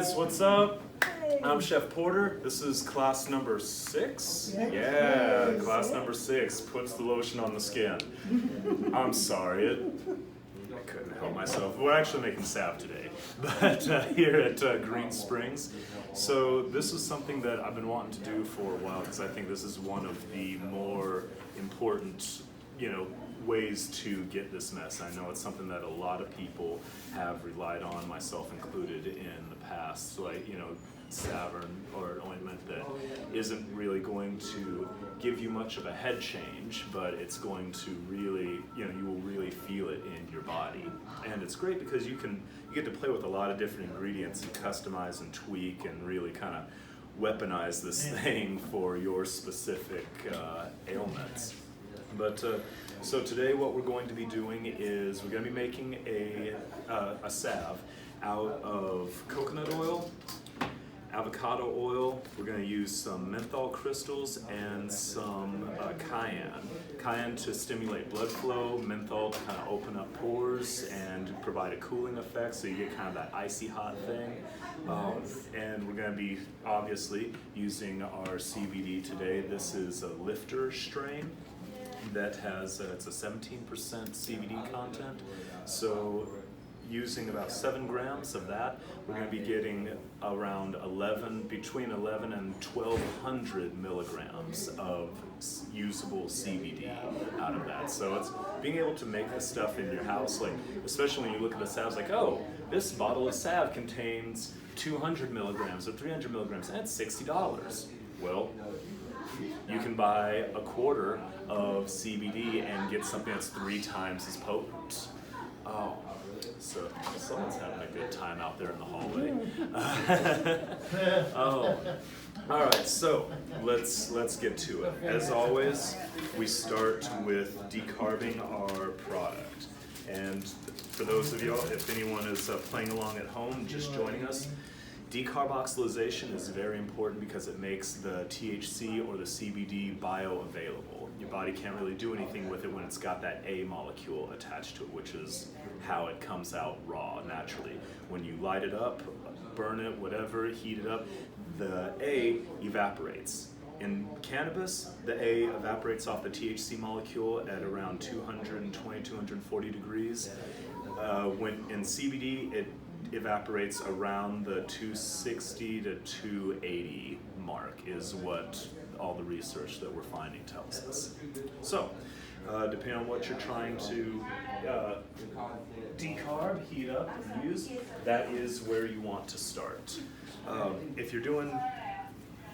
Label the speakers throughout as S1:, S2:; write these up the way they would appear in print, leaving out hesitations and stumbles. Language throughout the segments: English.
S1: guys, what's up? I'm Chef Porter. This is class number 6. Yeah, class number 6 puts the lotion on the skin. I'm sorry, I couldn't help myself. We're actually making salve today, but here at Green Springs. So this is something that I've been wanting to do for a while because I think this is one of the more important, ways to get this mess. I know it's something that a lot of people have relied on, myself included, in the past, like, salve or an ointment that isn't really going to give you much of a head change, but it's going to really, you will really feel it in your body. And it's great because you get to play with a lot of different ingredients and customize and tweak and really kind of weaponize this thing for your specific ailments. But so today what we're going to be doing is we're going to be making a salve out of coconut oil, avocado oil. We're going to use some menthol crystals and some cayenne. Cayenne to stimulate blood flow, menthol to kind of open up pores and provide a cooling effect so you get kind of that icy hot thing. And we're going to be obviously using our CBD today. This is a lifter strain that has it's a 17% CBD content. So using about 7 grams of that, we're going to be getting around between 11 and 1,200 milligrams of usable CBD out of that. So it's being able to make this stuff in your house, like especially when you look at the salves, like, oh, this bottle of salve contains 200 milligrams or 300 milligrams, and it's $60. Well, you can buy a quarter of CBD and get something that's 3 times as potent. Oh, so someone's having a good time out there in the hallway. Oh, all right. So let's get to it. As always, we start with decarbing our product. And for those of y'all, if anyone is playing along at home, just joining us. Decarboxylation is very important because it makes the THC or the CBD bioavailable. Your body can't really do anything with it when it's got that A molecule attached to it, which is how it comes out raw, naturally. When you light it up, burn it, whatever, heat it up, the A evaporates. In cannabis, the A evaporates off the THC molecule at around 220, 240 degrees. When in CBD, it evaporates around the 260 to 280 mark is what all the research that we're finding tells us. So, depending on what you're trying to decarb, heat up, and use, that is where you want to start. If you're doing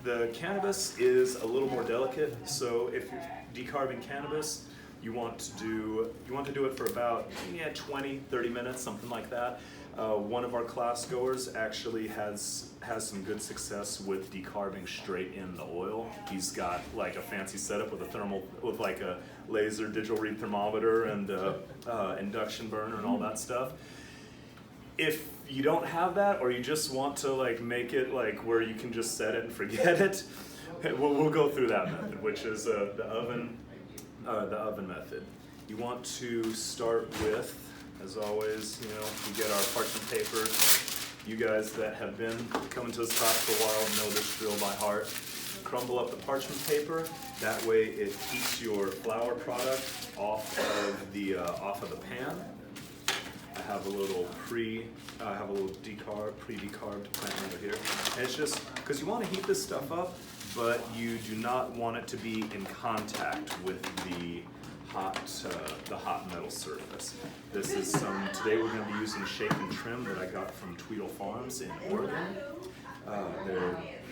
S1: the cannabis is a little more delicate, so if you're decarbing cannabis, you want to do it for about 20, 30 minutes, something like that. One of our class goers actually has some good success with decarbing straight in the oil. He's got like a fancy setup with like a laser digital read thermometer and induction burner and all that stuff. If you don't have that, or you just want to like make it like where you can just set it and forget it, we'll go through that method, which is the oven method. You want to start with, as always, we get our parchment paper. You guys that have been coming to this class for a while know this drill by heart. Crumble up the parchment paper. That way it keeps your flour product off of the pan. I have a little pre-decarbed pan over here. And it's just because you want to heat this stuff up, but you do not want it to be in contact with the hot metal surface. This is today we're going to be using Shake and Trim that I got from Tweedle Farms in Oregon.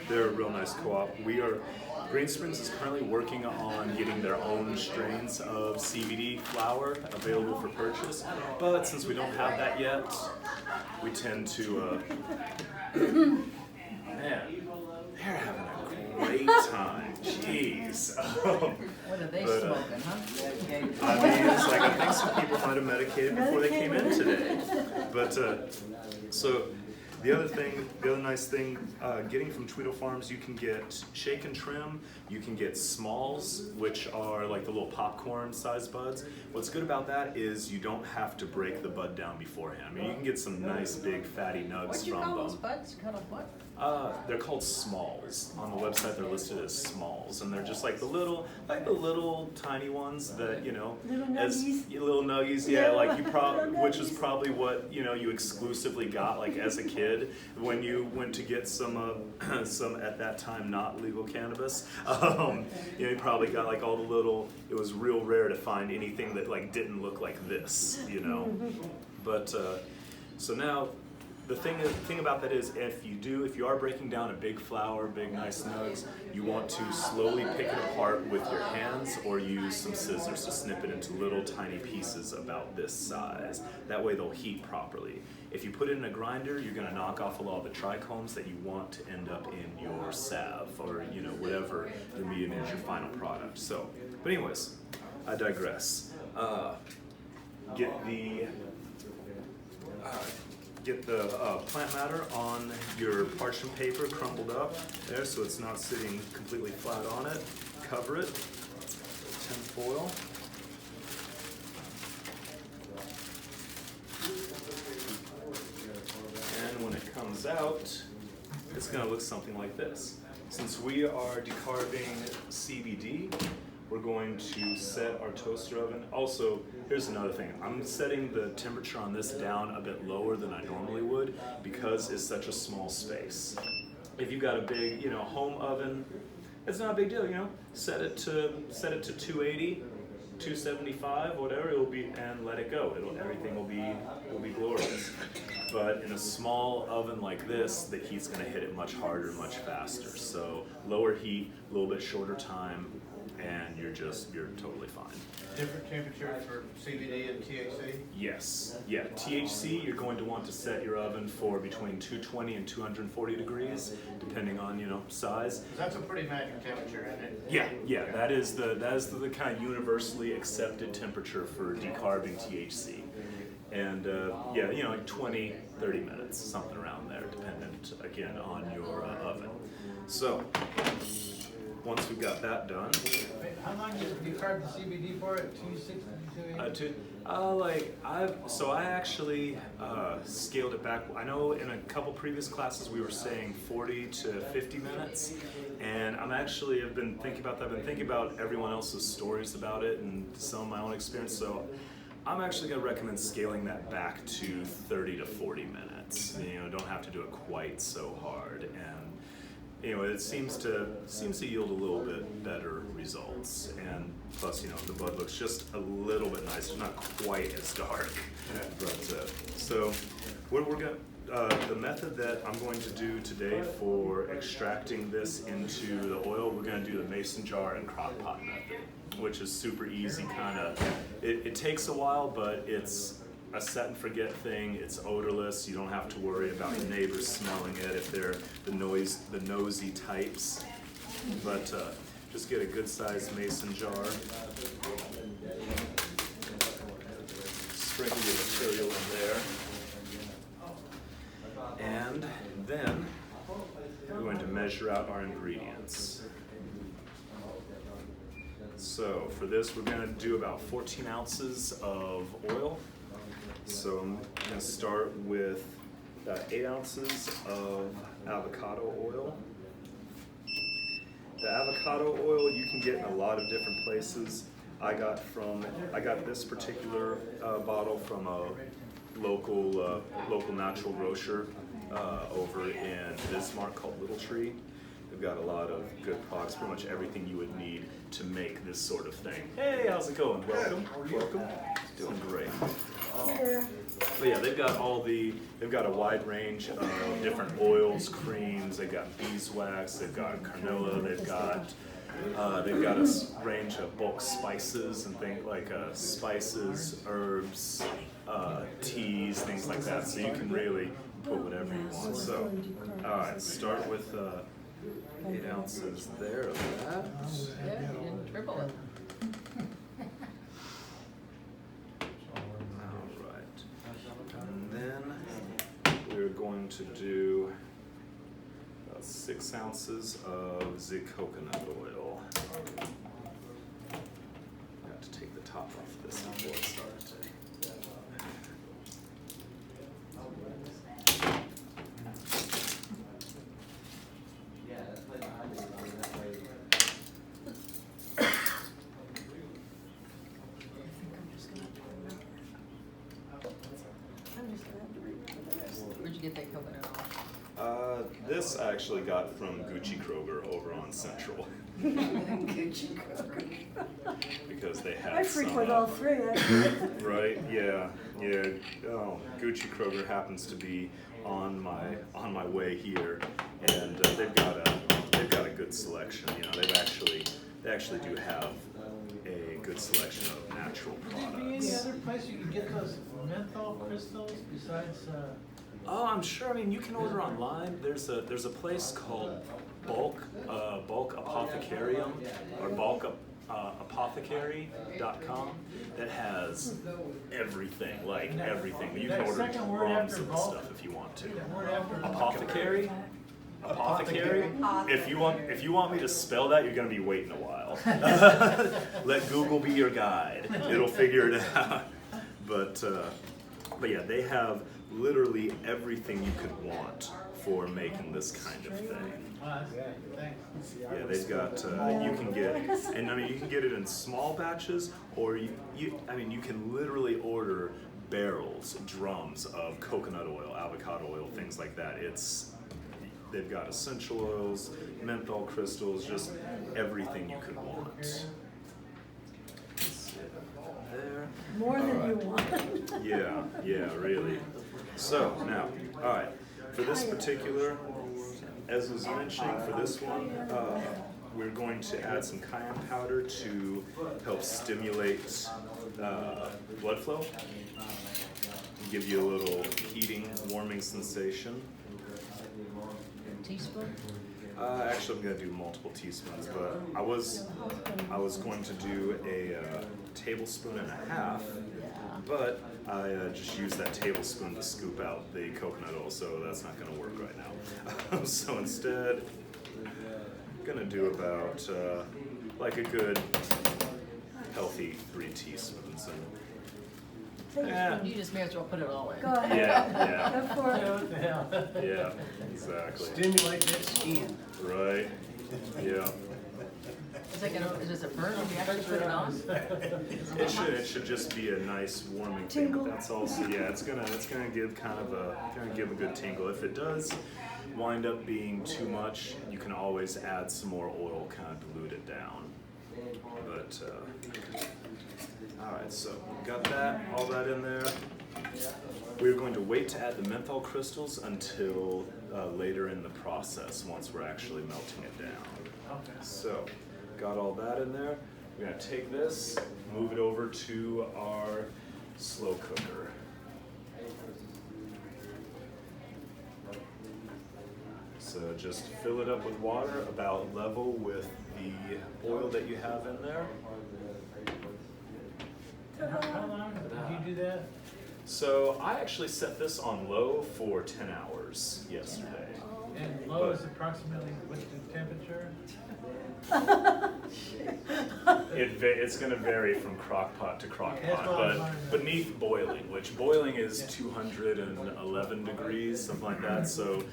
S1: They're a real nice co-op. Green Springs is currently working on getting their own strains of CBD flower available for purchase, but since we don't have that yet, we tend to, man, they're having a great time. Jeez.
S2: What are they smoking, huh?
S1: I mean, it's like I think some people might have medicated before they came in today. But so The other nice thing, getting from Tweedle Farms, you can get shake and trim. You can get smalls, which are like the little popcorn sized buds. What's good about that is you don't have to break the bud down beforehand. I mean, you can get some nice big fatty nugs
S2: What'd you
S1: from
S2: call
S1: them.
S2: those buds? Cut off what?
S1: They're called smalls. On the website, they're listed as smalls, and they're just like the little tiny ones that little nuggies. Yeah, like which is probably what you exclusively got like as a kid when you went to get some at that time not legal cannabis. You probably got like all the little. It was real rare to find anything that like didn't look like this, But so now. The thing about that is if you are breaking down a big flower, big nice nugs, you want to slowly pick it apart with your hands or use some scissors to snip it into little tiny pieces about this size. That way they'll heat properly. If you put it in a grinder, you're going to knock off a lot of the trichomes that you want to end up in your salve or whatever the medium is, your final product. So, but anyways, I digress. Get the plant matter on your parchment paper crumpled up there so it's not sitting completely flat on it. Cover it, tin foil. And when it comes out, it's going to look something like this. Since we are decarbing CBD, we're going to set our toaster oven. Also, here's another thing. I'm setting the temperature on this down a bit lower than I normally would because it's such a small space. If you've got a big, home oven, it's not a big deal, Set it to 280, 275, whatever it'll be, and let it go. Everything will be glorious. But in a small oven like this, the heat's going to hit it much harder, much faster. So lower heat, a little bit shorter time, and you're totally fine.
S3: Different temperature for CBD and THC?
S1: Yes. Yeah. THC, you're going to want to set your oven for between 220 and 240 degrees, depending on size.
S3: That's a pretty magic temperature, isn't it?
S1: Yeah. That is the kind of universally accepted temperature for decarbing THC. And like 20, 30 minutes, something around there, dependent again on your oven. So. Once we've got that done.
S3: How long did you carve the CBD for at 260?
S1: I actually scaled it back. I know in a couple previous classes we were saying 40 to 50 minutes, and I've been thinking about that. I've been thinking about everyone else's stories about it and some of my own experience. So I'm actually going to recommend scaling that back to 30 to 40 minutes. Don't have to do it quite so hard, and it seems to yield a little bit better results, and plus, the bud looks just a little bit nicer, not quite as dark. But so, what we're going the method that I'm going to do today for extracting this into the oil, we're going to do the mason jar and crock pot method, which is super easy. It takes a while, but it's a set and forget thing. It's odorless. You don't have to worry about your neighbors smelling it if they're the nosy types. But just get a good sized mason jar. Sprinkle your material in there. And then we're going to measure out our ingredients. So for this, we're going to do about 14 ounces of oil. So I'm going to start with 8 ounces of avocado oil. The avocado oil you can get in a lot of different places. I got this particular bottle from a local natural grocer over in Bismarck called Little Tree. They've got a lot of good products, pretty much everything you would need to make this sort of thing. Hey, how's it going? Welcome. Doing great. But yeah, they've got a wide range of different oils, creams. They've got beeswax, they've got carnilla, they've got a range of bulk spices and things like spices, herbs, teas, things like that. So you can really put whatever you want. So, all right, start with 8 ounces there of that.
S2: Yeah, you didn't triple it.
S1: All right, and then we're going to do about 6 ounces of the coconut oil. I have to take the top off this before I start.
S2: Where'd you get that coconut oil?
S1: This I actually got from Gucci Kroger over on Central.
S4: Gucci Kroger.
S1: Because they had
S4: I frequent all three, actually.
S1: Right, yeah. Oh, Gucci Kroger happens to be on my way here, and they've got a good selection. You know, they actually do have a good selection of natural
S3: Would there be any
S1: products.
S3: other place you could get those menthol crystals besides,
S1: Oh, I'm sure. I mean, you can order online. There's a place called Bulk Apothecarium or bulkapothecary.com that has everything, like everything. You can
S3: That
S1: order
S3: second word
S1: drums
S3: after
S1: and
S3: bulk?
S1: stuff if you want to.
S3: that word after?
S1: Apothecary? Apothecary? If you want me to spell that, you're gonna be waiting a while. Let Google be your guide. It'll figure it out. But yeah, they have literally everything you could want for making this kind of thing.
S3: That's good, thanks.
S1: Yeah, they've got you can get, and I mean you can get it in small batches, or you can literally order barrels, drums of coconut oil, avocado oil, things like that. They've got essential oils, menthol crystals, just everything you could want. There.
S4: More than you want.
S1: Yeah, really. So now, all right, for this particular, as was mentioning, for this one, we're going to add some cayenne powder to help stimulate blood flow, give you a little heating, warming sensation.
S2: Teaspoon?
S1: Actually, I'm gonna do multiple teaspoons, but I was going to do a tablespoon and a half, but I just used that tablespoon to scoop out the coconut oil, so that's not gonna work right now. So instead, I'm gonna do about like a good healthy 3 teaspoons.
S2: You just may as well put it all in.
S4: Go ahead.
S1: Yeah,
S4: Go for it.
S3: What the hell?
S1: yeah, exactly.
S5: Stimulate that skin.
S1: Right. Yeah.
S2: Is it a burn when you actually put it on?
S1: It should just be a nice warming
S4: Tingle.
S1: thing. That's also, yeah, it's gonna give a good tingle. If it does wind up being too much, you can always add some more oil, kind of dilute it down. But all right, so got all that in there. We're going to wait to add the menthol crystals until later in the process, once we're actually melting it down.
S3: Okay.
S1: So, got all that in there. We're gonna take this, move it over to our slow cooker. So just fill it up with water about level with the oil that you have in there.
S3: How long did you do that?
S1: So I actually set this on low for 10 hours yesterday.
S3: And low is approximately what's the temperature?
S1: It's going to vary from crock pot to crock
S3: That's
S1: pot,
S3: what I was
S1: but
S3: wondering.
S1: beneath boiling, which boiling is 211 degrees, something like that. So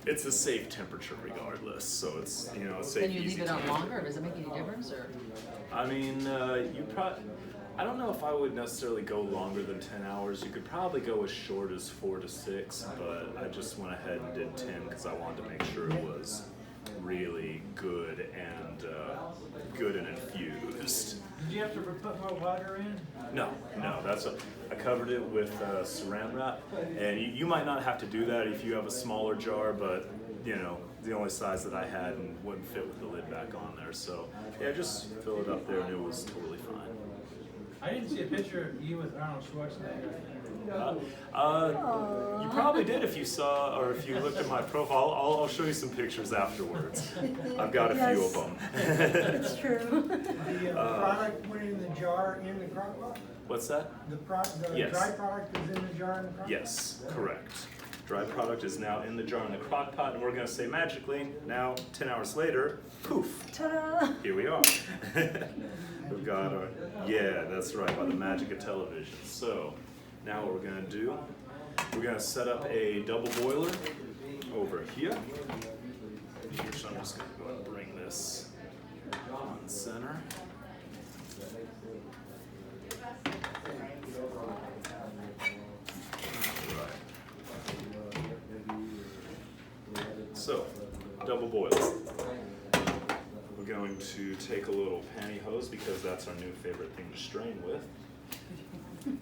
S1: it's a safe temperature regardless. So it's it's safe.
S2: Can you leave
S1: easy
S2: it
S1: to
S2: on
S1: use.
S2: longer? Does it make any difference, or?
S1: I mean, I don't know if I would necessarily go longer than 10 hours. You could probably go as short as 4 to 6, but I just went ahead and did 10 because I wanted to make sure it was really good and infused.
S3: Did you have to put more water in?
S1: No, I covered it with saran wrap, and you might not have to do that if you have a smaller jar, but the only size that I had and wouldn't fit with the lid back on there. So yeah, just fill it up there and it was totally fine.
S3: I didn't see a picture of you with Arnold Schwarzenegger.
S1: You probably did if you saw, or if you looked at my profile. I'll show you some pictures afterwards. I've got a few of them.
S4: It's true.
S5: The product went in the jar in the crock pot?
S1: What's that?
S5: The
S1: Yes.
S5: dry product is in the jar in the crock pot?
S1: Yes, correct. Dry product is now in the jar in the crock pot, and we're gonna say magically, now 10 hours later, poof,
S4: Ta-da!
S1: here we are. We've got our, yeah, that's right, by the magic of television. So, now what we're gonna do, we're gonna set up a double boiler over here. So I'm just gonna go and bring this on center. So, double boil. We're going to take a little pantyhose because that's our new favorite thing to strain with.
S2: You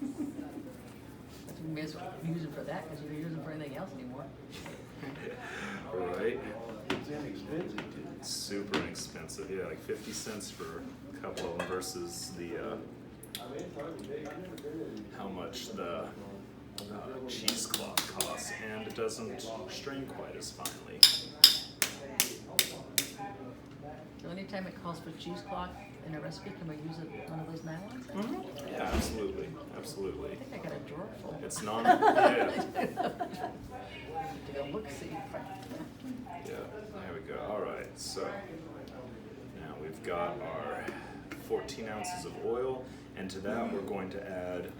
S2: may as well use it for that, because you don't use it for anything else anymore.
S1: Right?
S3: It's inexpensive too.
S1: It's super inexpensive, yeah, like 50 cents for a couple of them versus the, how much the cheesecloth costs, and it doesn't strain quite as finely.
S2: So anytime it calls for cheesecloth in a recipe, can we use one of those nylons?
S1: Mm-hmm. Yeah, absolutely, absolutely.
S2: I think I got a drawer full.
S1: It's non, yeah.
S2: To go look, see.
S1: Yeah, there we go. All right, so now we've got our 14 ounces of oil, and to that we're going to add,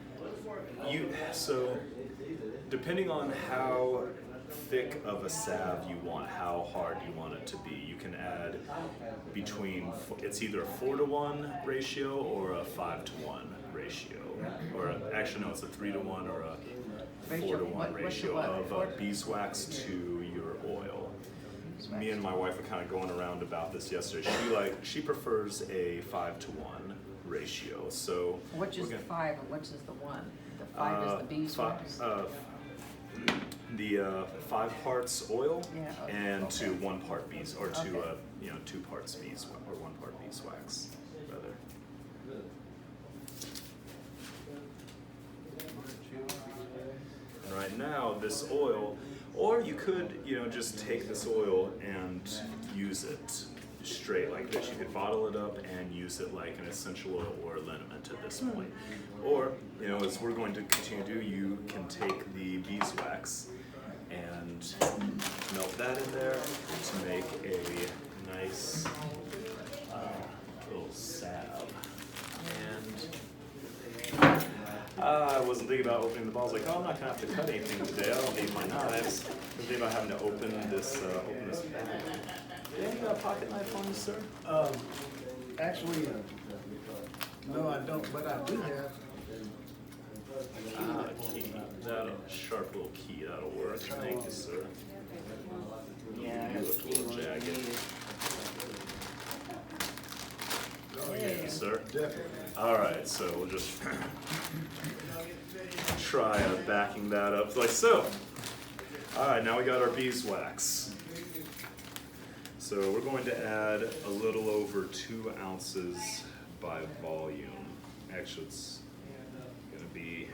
S1: so depending on how thick of a salve you want, how hard you want it to be, you can add between, it's either a 4-to-1 ratio or a 5-to-1 ratio, or actually no, it's a 3-to-1 or a 4-to-1 ratio of beeswax to your oil. Me and my wife were kind of going around about this yesterday. She prefers a 5-to-1 ratio. So
S2: which is the 5 and which is the 1? The 5 is the beeswax.
S1: The 5 parts oil,
S2: Yeah,
S1: and
S2: okay.
S1: to 1 part bees, or to
S2: Okay.
S1: 2 parts beeswax, or 1 part beeswax rather. And right now, this oil, or you could, just take this oil and use it straight like this. You could bottle it up and use it like an essential oil or a liniment at this point. Or, as we're going to continue to do, you can take the beeswax and melt that in there to make a nice little salve. And I wasn't thinking about opening the ball. I was like, oh, I'm not gonna have to cut anything today. I don't need my knives. I'm thinking about having to open this bag. Yeah, you got a pocket knife on you, sir?
S3: Actually, no, I don't, but I do have.
S1: Key. That'll sharp little key. That'll work. Thank you, sir.
S3: Yeah,
S1: You look a little jagged. Thank you, sir.
S3: Definitely.
S1: All right, so we'll just try backing that up like so. All right, now we got our beeswax. So we're going to add a little over 2 ounces by volume. Actually, it's going to be.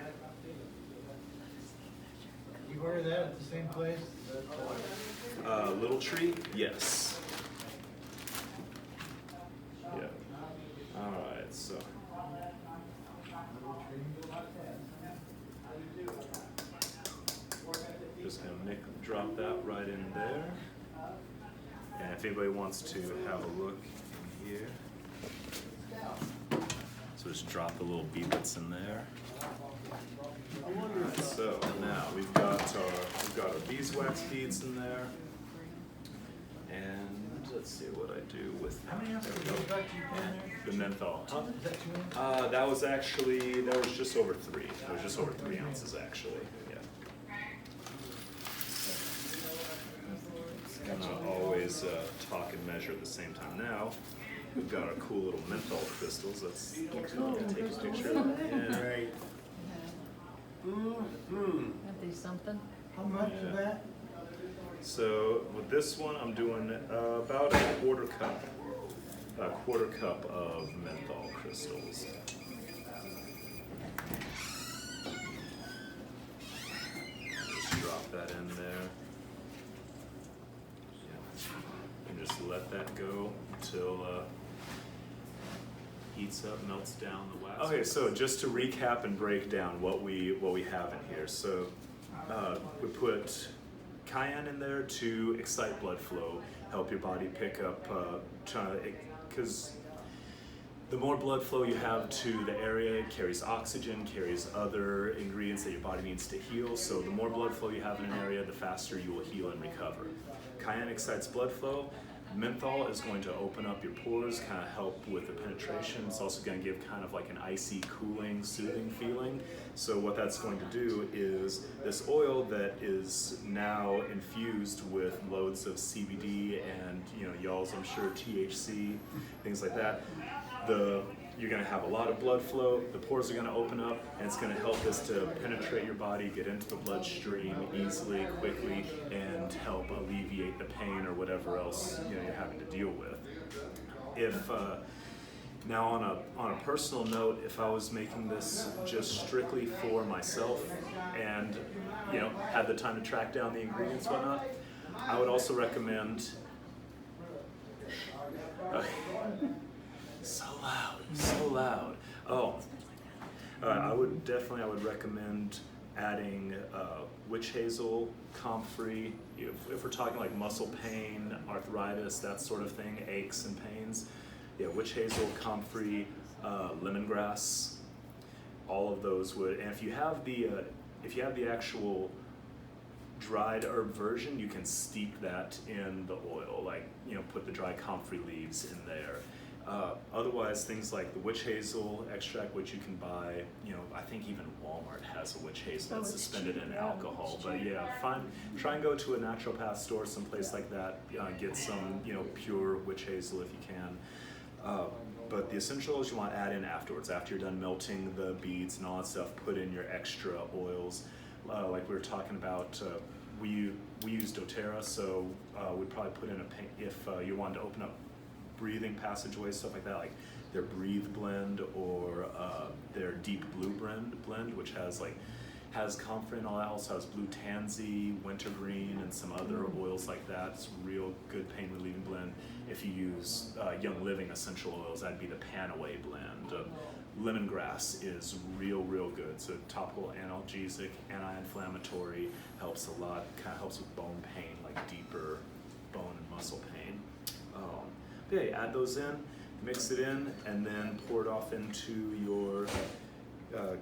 S3: You order that at the same place?
S1: Little Tree? Yes. Yeah. All right, so. Just gonna drop that right in there. And if anybody wants to have a look in here. So just drop the little beadlets in there. Alright, so now we've got our beeswax beads in there. And let's see what I do with
S3: How many ounces of beeswax you put in there?
S1: the menthol. Huh?
S3: Is that 2 ounces?
S1: That was just over 3. It was just over 3 ounces actually. Yeah. Not always talk and measure at the same time. Now we've got our cool little menthol crystals. Let's take a picture of that. Yeah.
S3: Right.
S2: Aren't they something?
S5: How much
S1: Yeah.
S5: of that?
S1: So with this one, I'm doing about a quarter cup of menthol crystals. Just drop that in there. And just let that go until heats up, melts down the wax. Okay, so just to recap and break down what we have in here. So we put cayenne in there to excite blood flow, help your body pick up, because the more blood flow you have to the area, it carries oxygen, carries other ingredients that your body needs to heal. So the more blood flow you have in an area, the faster you will heal and recover. Cayenne excites blood flow. Menthol is going to open up your pores, kind of help with the penetration. It's also going to give kind of like an icy, cooling, soothing feeling. So what that's going to do is this oil that is now infused with loads of CBD and, you know, y'all's, I'm sure, THC, things like that. You're going to have a lot of blood flow, the pores are going to open up, and it's going to help this to penetrate your body, get into the bloodstream easily, quickly, and help alleviate the pain or whatever else, you know, you're having to deal with. If now on a personal note, if I was making this just strictly for myself and, you know, had the time to track down the ingredients and whatnot, I would also recommend so loud. Oh, I would recommend adding witch hazel, comfrey. If we're talking like muscle pain, arthritis, that sort of thing, aches and pains. Yeah, witch hazel, comfrey, lemongrass. All of those would. And if you have the actual dried herb version, you can steep that in the oil. Like, you know, put the dry comfrey leaves in there. Otherwise, things like the witch hazel extract, which you can buy, you know, I think even Walmart has a witch hazel that's suspended in alcohol. But yeah, try and go to a naturopath store, someplace like that. Get some, you know, pure witch hazel if you can. But the essential oils you want to add in afterwards, after you're done melting the beads and all that stuff. Put in your extra oils, like we were talking about. We use doTERRA, so we'd probably put in if you wanted to open up breathing passageways, stuff like that, like their Breathe blend or their Deep Blue blend, which has comfrey and all that. Also has blue tansy, wintergreen, and some other oils like that. It's a real good pain relieving blend. If you use Young Living essential oils, that'd be the Panaway blend. Lemongrass is real good. So topical analgesic, anti-inflammatory, helps a lot. Kind of helps with bone pain, like deeper bone and muscle pain. Yeah, you add those in, mix it in, and then pour it off into your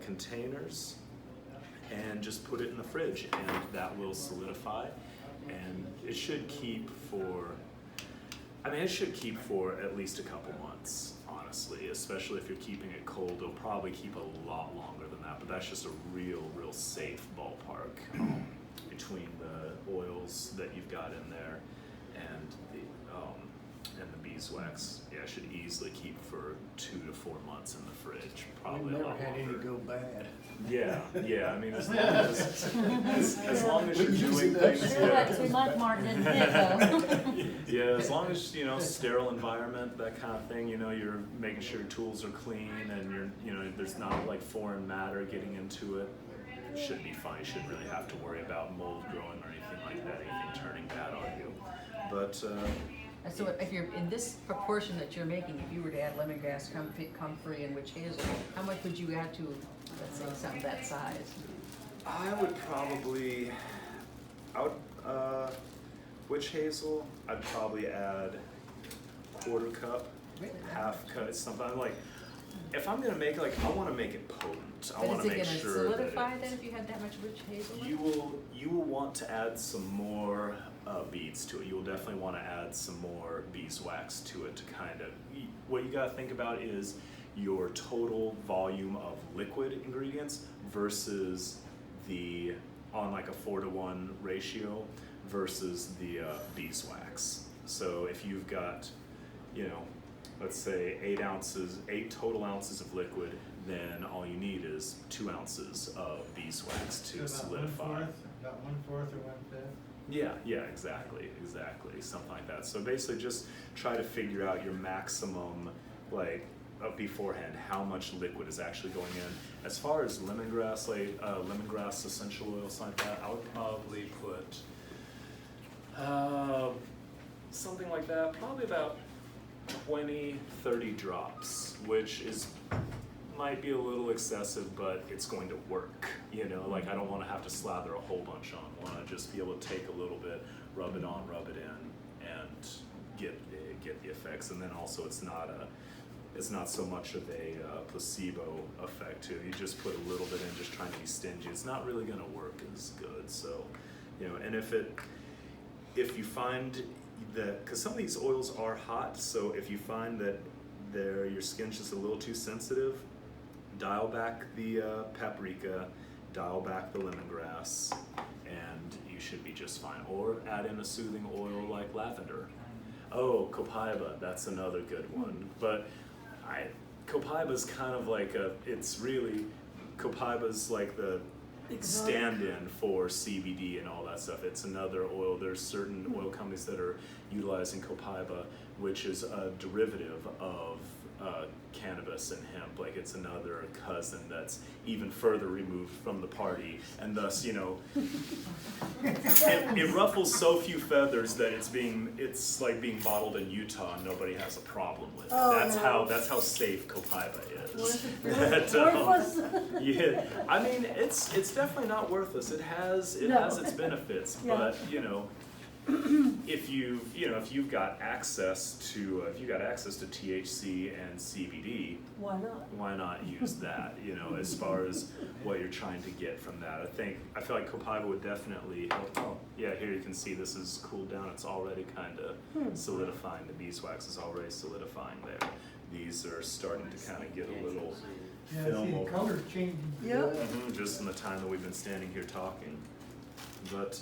S1: containers, and just put it in the fridge, and that will solidify. And it should keep for at least a couple months, honestly, especially if you're keeping it cold. It'll probably keep a lot longer than that, but that's just a real safe ballpark between the oils that you've got in there and the beeswax. Yeah, should easily keep for 2 to 4 months in the fridge, probably
S5: We've
S1: a
S5: never
S1: lot
S5: had any
S1: longer.
S5: go bad.
S1: Yeah, I mean, as long as you're doing things,
S2: That's we like Martin and Nick though.
S1: yeah, as long as, you know, sterile environment, that kind of thing, you know, you're making sure your tools are clean and you know, there's not like foreign matter getting into it, should be fine. You shouldn't really have to worry about mold growing or anything like that, anything turning bad on you. But
S2: So if you're in this proportion that you're making, if you were to add lemongrass, comfrey, and witch hazel, how much would you add to, let's say, something that size?
S1: I would witch hazel, I'd probably add 1/4 cup, half cup, something like. If I'm gonna make it, like, I want to make it potent. I want to make sure that
S2: is it gonna solidify then if you had that much witch hazel?
S1: you will want to add some more beads to it. You will definitely want to add some more beeswax to it to kind of. What you gotta think about is your total volume of liquid ingredients versus on like a 4-to-1 ratio versus the beeswax. So if you've got, you know, let's say 8 total ounces of liquid, then all you need is 2 ounces of beeswax to solidify.
S3: About 1/4 or 1/5.
S1: Yeah, exactly, something like that. So basically just try to figure out your maximum, like, beforehand, how much liquid is actually going in. As far as lemongrass, lemongrass essential oils like that, I would probably put something like that, probably about 20-30 drops, which is might be a little excessive, but it's going to work, you know, like I don't wanna have to slather a whole bunch on, I wanna just be able to take a little bit, rub it on, rub it in, and get the effects, and then also it's not so much of a placebo effect too, you just put a little bit in just trying to be stingy, it's not really gonna work as good, so, you know, and if you find that, because some of these oils are hot, so if you find that your skin's just a little too sensitive, dial back the paprika, dial back the lemongrass, and you should be just fine. Or add in a soothing oil like lavender. Oh, copaiba, that's another good one. But copaiba's kind of like copaiba's like the
S4: Exotic.
S1: stand-in for CBD and all that stuff. It's another oil. There's certain oil companies that are utilizing copaiba, which is a derivative of cannabis and hemp. Like it's another cousin that's even further removed from the party, and thus, you know, it ruffles so few feathers that it's like being bottled in Utah and nobody has a problem with it.
S4: Oh,
S1: That's how safe copaiba is.
S4: Worthless.
S1: Yeah, I mean it's definitely not worthless. It has its benefits,
S4: Yeah.
S1: but you know, if you've got access to THC and CBD,
S4: Why not?
S1: why not use that? You know, as far as what you're trying to get from that, I feel like copaiba would definitely help. Oh, yeah, here you can see this is cooled down. It's already kind of solidifying. The beeswax is already solidifying there. These are starting to kind of get a little
S5: Yeah,
S1: film
S5: see the
S1: over.
S5: color's changing.
S4: Yep.
S1: Just in the time that we've been standing here talking. But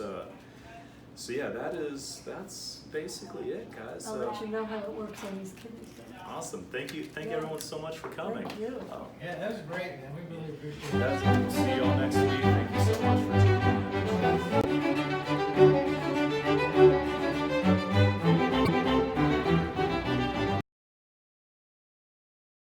S1: so yeah, that's basically it, guys.
S4: I'll let you know how it works on these kidneys.
S1: Awesome. Thank you
S4: Yeah.
S1: everyone so much for coming.
S4: Thank you.
S1: Oh,
S3: Yeah, that was great, man, we really appreciate it.
S1: that's, see you all next week. Thank you so much for